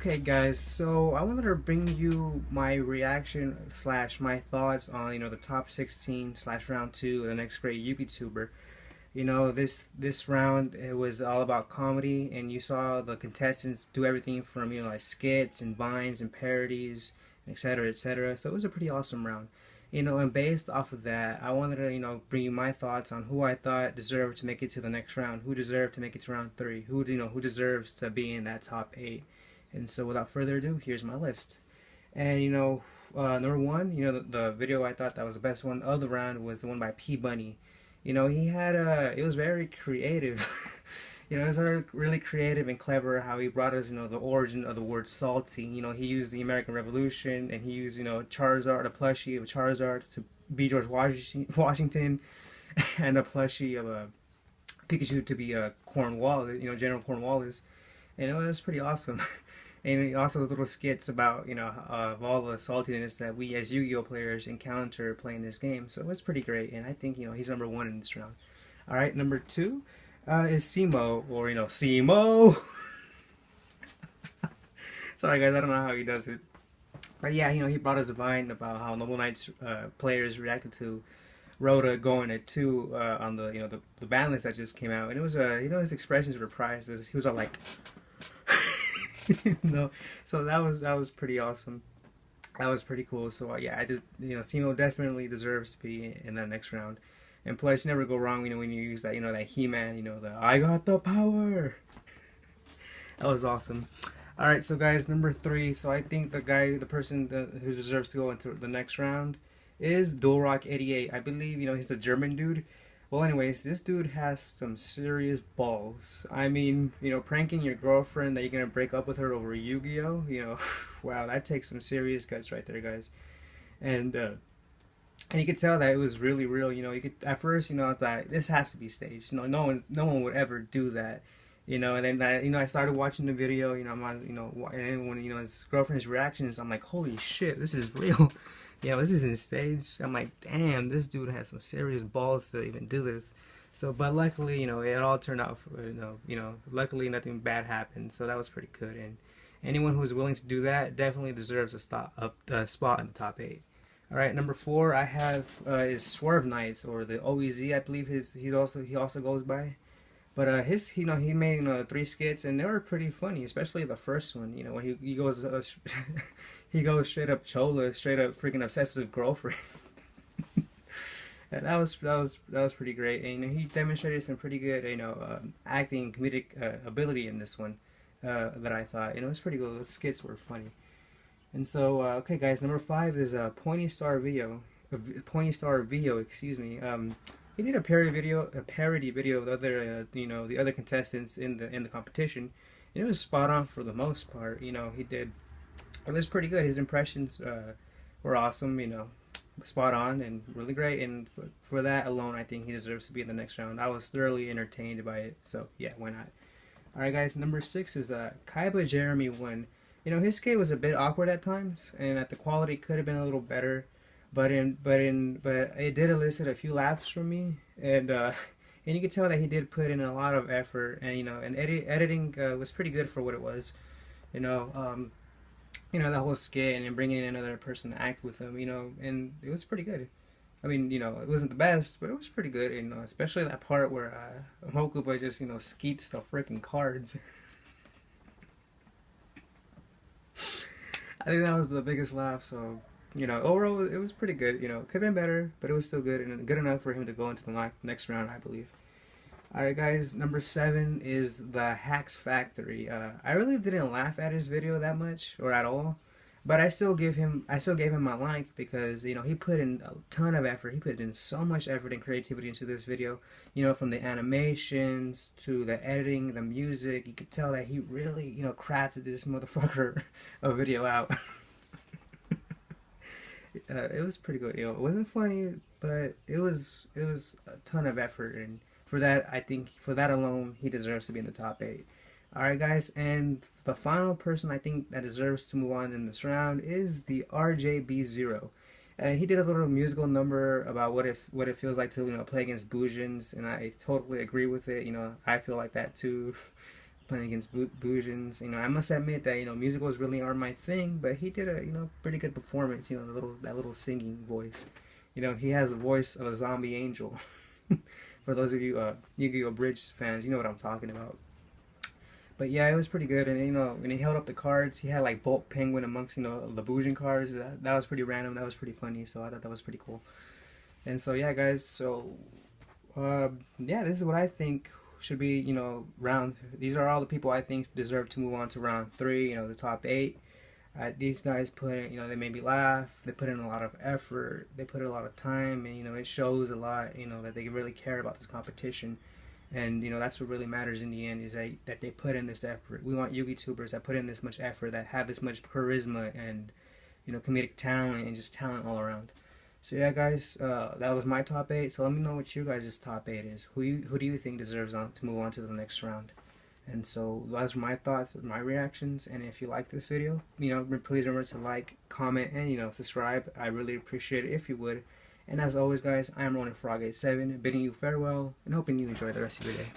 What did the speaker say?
Okay guys, so I wanted to bring you my reaction slash my thoughts on the top 16 slash round 2 of the Next Great YugiTuber. This round, it was all about comedy, and you saw the contestants do everything from like skits and vines and parodies, etc., etc. So it was a pretty awesome round. And based off of that, I wanted to bring you my thoughts on who I thought deserved to make it to the next round, who deserved to make it to round 3, who deserves to be in that top 8. And so without further ado, here's my list. And number one, the video I thought that was the best one of the round was the one by Pbunny. He had it was very creative. It was really creative and clever how he brought us, the origin of the word salty. He used the American Revolution, and he used, Charizard, a plushie of Charizard to be George Washington, and a plushie of a Pikachu to be Cornwallis, General Cornwallis. And it was pretty awesome. And also those little skits about, of all the saltiness that we as Yu-Gi-Oh players encounter playing this game. So it was pretty great, and I think, he's number one in this round. Alright, number two is Simo, or, Simo! Sorry guys, I don't know how he does it. But yeah, he brought us a vine about how Noble Knights players reacted to Rhoda going at 2 on the ban list that just came out. And it was, his expressions were priceless. He was all like... no, so that was pretty awesome. That was pretty cool. So yeah, I did. Simo definitely deserves to be in that next round. And plus, you never go wrong. When you use that, that He-Man. The I got the power. That was awesome. All right, so guys, number 3. So I think the person who deserves to go into the next round is Dualrock88. I believe he's a German dude. Well, anyways, this dude has some serious balls. I mean, pranking your girlfriend that you're gonna break up with her over Yu-Gi-Oh. Wow, that takes some serious guts right there, guys. And you could tell that it was really real. You could at first, I thought this has to be staged. No one would ever do that. And then I started watching the video. I'm on, and when his girlfriend's reactions, I'm like, holy shit, this is real. Yeah, this isn't staged. I'm like, damn, this dude has some serious balls to even do this. So, but luckily, it all turned out. Luckily nothing bad happened. So that was pretty good. And anyone who's willing to do that definitely deserves a spot in the top 8. All right, number 4 I have is Swerve Nights, or the OEZ, I believe he also goes by. But he made 3 skits, and they were pretty funny, especially the first one. When he goes he goes straight up chola, straight up freaking obsessive girlfriend. And that was pretty great. And he demonstrated some pretty good acting, comedic ability in this one that I thought it was pretty good. Those skits were funny. And so okay guys, number 5 is Pointy Star Vio, excuse me. He did a parody video of the other, the other contestants in the competition. And it was spot on for the most part. He did. It was pretty good. His impressions were awesome. Spot on and really great. And for that alone, I think he deserves to be in the next round. I was thoroughly entertained by it. So yeah, why not? All right, guys. Number 6 is Kaiba Jeremy Win. His skate was a bit awkward at times, and the quality could have been a little better. But it did elicit a few laughs from me, and you could tell that he did put in a lot of effort, and and editing was pretty good for what it was, that whole skit and then bringing in another person to act with him, and it was pretty good. I mean, it wasn't the best, but it was pretty good, and especially that part where Mokuba just skeets the freaking cards. I think that was the biggest laugh. So. Overall, it was pretty good. Could have been better, but it was still good and good enough for him to go into the next round, I believe. Alright guys, number 7 is the Hacks Factory. I really didn't laugh at his video that much, or at all, but I still gave him my like, because he put in a ton of effort. He put in so much effort and creativity into this video. From the animations to the editing, the music. You could tell that he really crafted this motherfucker a video out. It was pretty good. It wasn't funny, but it was a ton of effort, and for that, I think for that alone, he deserves to be in the top 8. All right, guys, and the final person I think that deserves to move on in this round is the RJB0. And he did a little musical number about what it feels like to play against Bujins, and I totally agree with it. I feel like that too. playing against Bujins. You know, I must admit that, you know, musicals really aren't my thing, but he did a, you know, pretty good performance. You know, that little singing voice. You know, he has the voice of a zombie angel. For those of you Yu-Gi-Oh! Bridge fans, you know what I'm talking about. But yeah, it was pretty good. And you know, when he held up the cards, he had like Bolt Penguin amongst, you know, the Bujin cards. That was pretty random. That was pretty funny. So I thought that was pretty cool. And so yeah, guys. So yeah, this is what I think should be, you know, round. These are all the people I think deserve to move on to round 3. You know, the top 8. These guys put in, you know, they made me laugh. They put in a lot of effort. They put in a lot of time, and you know, it shows a lot. You know, that they really care about this competition, and you know, that's what really matters in the end, is that they put in this effort. We want YugiTubers that put in this much effort, that have this much charisma and, you know, comedic talent and just talent all around. So yeah, guys, that was my top 8. So let me know what your guys' top 8 is. Who do you think deserves to move on to the next round? And so those are my thoughts, my reactions. And if you like this video, you know, please remember to like, comment, and you know, subscribe. I really appreciate it if you would. And as always, guys, I am Ronin Frog 87, bidding you farewell and hoping you enjoy the rest of your day.